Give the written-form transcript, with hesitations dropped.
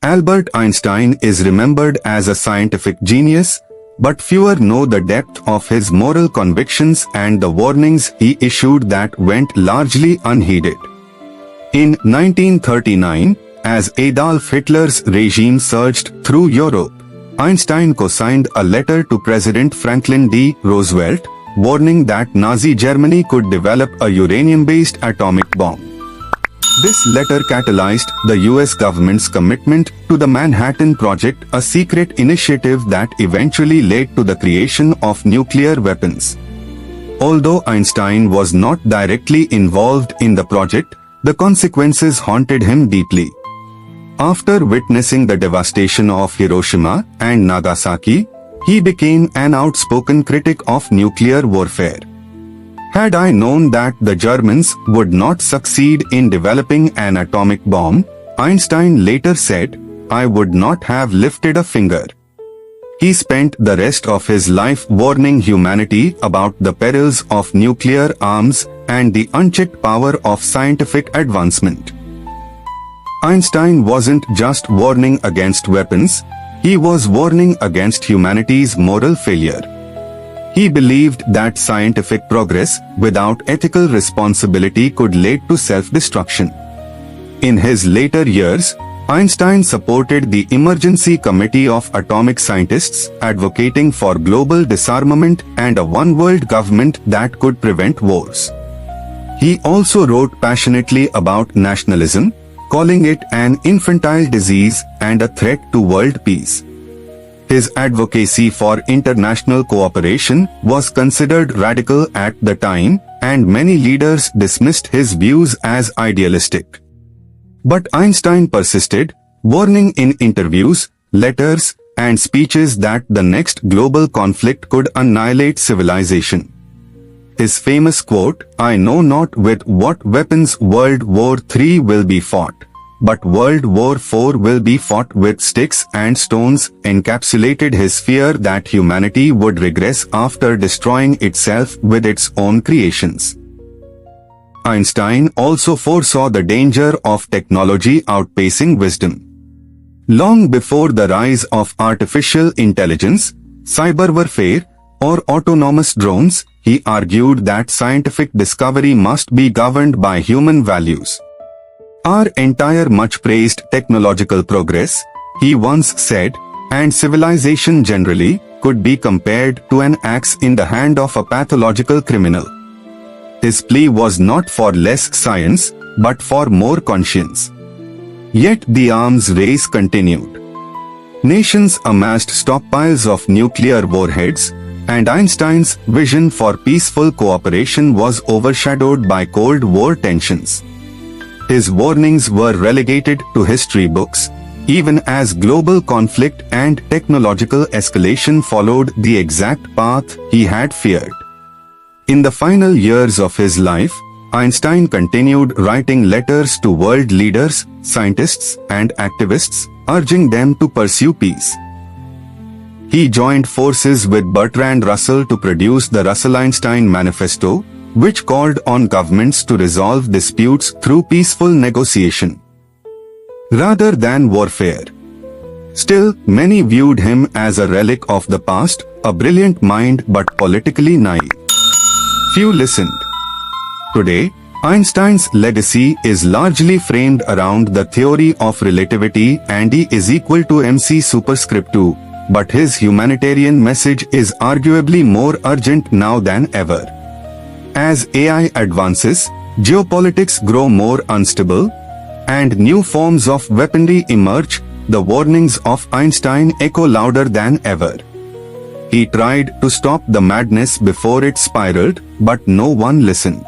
Albert Einstein is remembered as a scientific genius, but fewer know the depth of his moral convictions and the warnings he issued that went largely unheeded. In 1939, as Adolf Hitler's regime surged through Europe, Einstein co-signed a letter to President Franklin D. Roosevelt, warning that Nazi Germany could develop a uranium-based atomic bomb. This letter catalyzed the US government's commitment to the Manhattan Project, a secret initiative that eventually led to the creation of nuclear weapons. Although Einstein was not directly involved in the project, the consequences haunted him deeply. After witnessing the devastation of Hiroshima and Nagasaki, he became an outspoken critic of nuclear warfare. Had I known that the Germans would not succeed in developing an atomic bomb, Einstein later said, I would not have lifted a finger. He spent the rest of his life warning humanity about the perils of nuclear arms and the unchecked power of scientific advancement. Einstein wasn't just warning against weapons, he was warning against humanity's moral failure. He believed that scientific progress without ethical responsibility could lead to self-destruction. In his later years, Einstein supported the Emergency Committee of Atomic Scientists, advocating for global disarmament and a one-world government that could prevent wars. He also wrote passionately about nationalism, calling it an infantile disease and a threat to world peace. His advocacy for international cooperation was considered radical at the time, and many leaders dismissed his views as idealistic. But Einstein persisted, warning in interviews, letters, and speeches that the next global conflict could annihilate civilization. His famous quote, I know not with what weapons World War III will be fought, but World War IV will be fought with sticks and stones, encapsulated his fear that humanity would regress after destroying itself with its own creations. Einstein also foresaw the danger of technology outpacing wisdom. Long before the rise of artificial intelligence, cyber warfare, or autonomous drones, he argued that scientific discovery must be governed by human values. Our entire much-praised technological progress, he once said, and civilization generally, could be compared to an axe in the hand of a pathological criminal. His plea was not for less science, but for more conscience. Yet the arms race continued. Nations amassed stockpiles of nuclear warheads, and Einstein's vision for peaceful cooperation was overshadowed by Cold War tensions. His warnings were relegated to history books, even as global conflict and technological escalation followed the exact path he had feared. In the final years of his life, Einstein continued writing letters to world leaders, scientists, and activists, urging them to pursue peace. He joined forces with Bertrand Russell to produce the Russell-Einstein Manifesto, which called on governments to resolve disputes through peaceful negotiation, rather than warfare. Still, many viewed him as a relic of the past, a brilliant mind but politically naive. Few listened. Today, Einstein's legacy is largely framed around the theory of relativity and E is equal to mc superscript 2, but his humanitarian message is arguably more urgent now than ever. As AI advances, geopolitics grow more unstable, and new forms of weaponry emerge, the warnings of Einstein echo louder than ever. He tried to stop the madness before it spiraled, but no one listened.